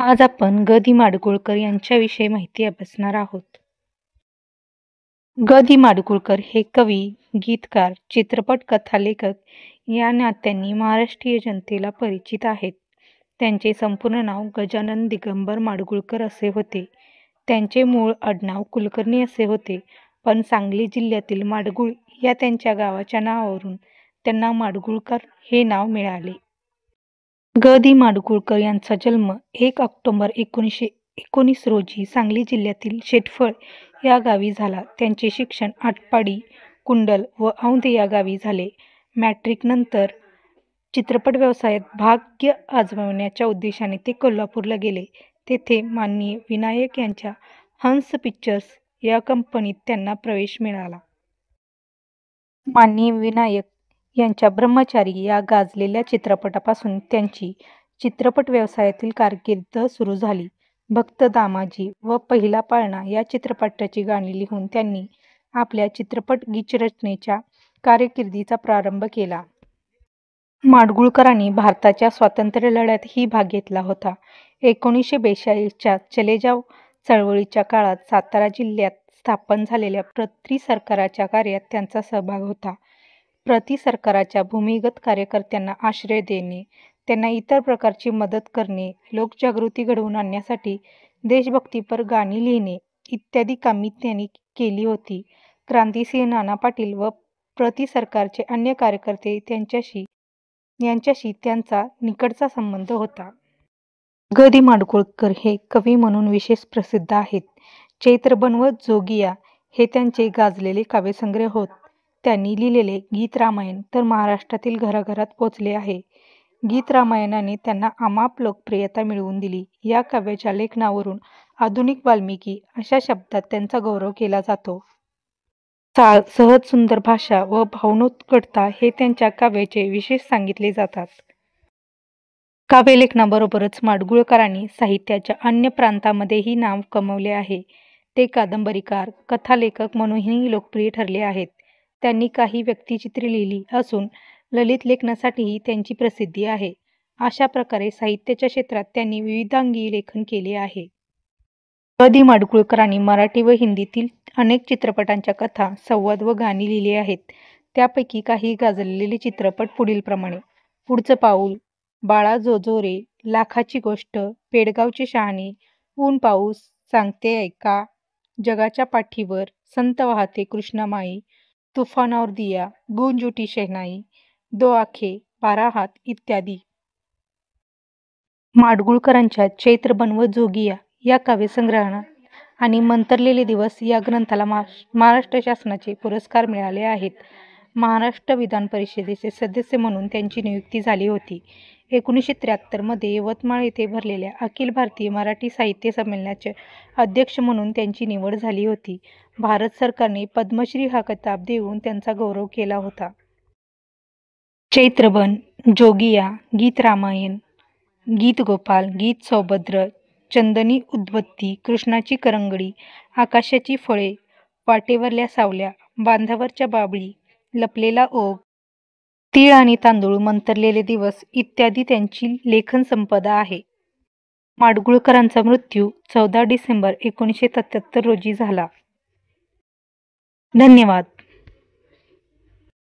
आज आपण ग. दि. माडगूळकर यांच्याविषयी माहिती अभ्यासणार आहोत. ग. दि. माडगूळकर हे कवी, गीतकार, चित्रपट कथालेखक या नात्यांनी महाराष्ट्रीय जनतेला परिचित आहेत. त्यांचे संपूर्ण नाव गजानन दिगंबर माडगूळकर असे होते. त्यांचे मूळ आडनाव कुलकर्णी असे होते, पण सांगली जिल्ह्यातील माडगूळ या त्यांच्या गावाच्या नावावरून त्यांना माडगूळकर हे नाव मिळाले. ग. दि. माडगूळकर यांचा जन्म 1 ऑक्टोबर 1919 रोजी सांगली जिल्ह्यातील शेटफळ या गावी झाला. त्यांचे शिक्षण आटपाडी, कुंडल व औंध या गावी झाले. मॅट्रिकनंतर चित्रपट व्यवसायात भाग्य आजमावण्याच्या उद्देशाने ते कोल्हापूरला गेले. तेथे माननीय विनायक यांच्या हंस पिक्चर्स या कंपनीत त्यांना प्रवेश मिळाला. माननीय विनायक यांच्या ब्रह्मचारी या गाजलेल्या चित्रपटापासून त्यांची चित्रपट व्यवसायातील कारकीर्द सुरू झाली. भक्त दामाजी व पहिला पाळणा या चित्रपटाची गाणी लिहून त्यांनी आपल्या चित्रपट गीतरचनेच्या कारकिर्दीचा प्रारंभ केला. माडगूळकरांनी भारताच्या स्वातंत्र्य लढ्यातही भाग घेतला होता. 1942च्या चले जाव चळवळीच्या काळात सातारा जिल्ह्यात स्थापन झालेल्या प्रति सरकाराच्या कार्यात त्यांचा सहभाग होता. प्रति सरकाराच्या भूमिगत कार्यकर्त्यांना आश्रय देणे, त्यांना इतर प्रकारची मदत करणे, लोकजागृती घडवून आणण्यासाठी देशभक्तीपर गाणी लिहिणे इत्यादी कामे त्यांनी केली होती. क्रांतिसिंह नाना पाटील व प्रति सरकारचे अन्य कार्यकर्ते यांच्याशी त्यांचा निकटचा संबंध होता. ग. दि. माडगूळकर हे कवी म्हणून विशेष प्रसिद्ध आहेत. चैत्रबन व जोगिया हे त्यांचे गाजलेले काव्यसंग्रह होत. त्यांनी लिहिलेले गीत रामायण तर महाराष्ट्रातील घराघरात पोचले आहे. गीत रामायणाने त्यांना अमाप लोकप्रियता मिळवून दिली. या काव्याच्या लेखनावरून आधुनिक वाल्मिकी अशा शब्दात त्यांचा गौरव केला जातो. सहज सुंदर भाषा व भावनोत्कटता हे त्यांच्या काव्याचे विशेष सांगितले जातात. काव्यलेखनाबरोबरच माडगूळकरांनी साहित्याच्या अन्य प्रांतांमध्येही नाव कमावले आहे. ते कादंबरीकार, कथालेखक म्हणूनही लोकप्रिय ठरले आहेत. त्यांनी काही व्यक्तिचित्रे लिहिली असून ललित लेखनासाठीही त्यांची प्रसिद्धी आहे. अशा प्रकारे साहित्याच्या क्षेत्रात त्यांनी विविधांगी लेखन केले आहे. ग. दि. माडगूळकरांनी मराठी व हिंदीतील अनेक चित्रपटांच्या कथा, संवाद व गाणी लिहिली आहेत. त्यापैकी काही गाजलेले चित्रपट पुढीलप्रमाणे: पुढचं पाऊल, बाळा जोजो रे, लाखाची गोष्ट, पेडगावचे शहाणे, ऊन पाऊस, सांगते ऐका, जगाच्या पाठीवर, संत वाहते कृष्णामाई, तुफान और दिया, गूंज उठी शहनाई, दो आंखें, 12 हात इत्यादी. माडगूळकरांच्या चैत्रबन व जोगिया या काव्यसंग्रहांना आणि मंतरलेले दिवस या ग्रंथाला महाराष्ट्र शासनाचे पुरस्कार मिळाले आहेत. महाराष्ट्र विधान परिषदेचे सदस्य म्हणून त्यांची नियुक्ती झाली होती. 1973 मध्ये यवतमाळ येथे भरलेल्या अखिल भारतीय मराठी साहित्य संमेलनाचे अध्यक्ष म्हणून त्यांची निवड झाली होती. भारत सरकारने पद्मश्री हा किताब देऊन त्यांचा गौरव केला होता. चैत्रबन, जोगिया, गीत रामायण, गीत गोपाल, गीत सौभद्र, चंदनी उदबत्ती, कृष्णाची करंगडी, आकाशाची फळे, वाटेवरल्या सावल्या, बांधावरच्या बाबळी, लपलेला ओघ, तीळ आणि तांदूळ, मंतरलेले दिवस इत्यादी त्यांची लेखन संपदा आहे. माडगूळकरांचा मृत्यू 14 डिसेंबर 1977 रोजी झाला. धन्यवाद.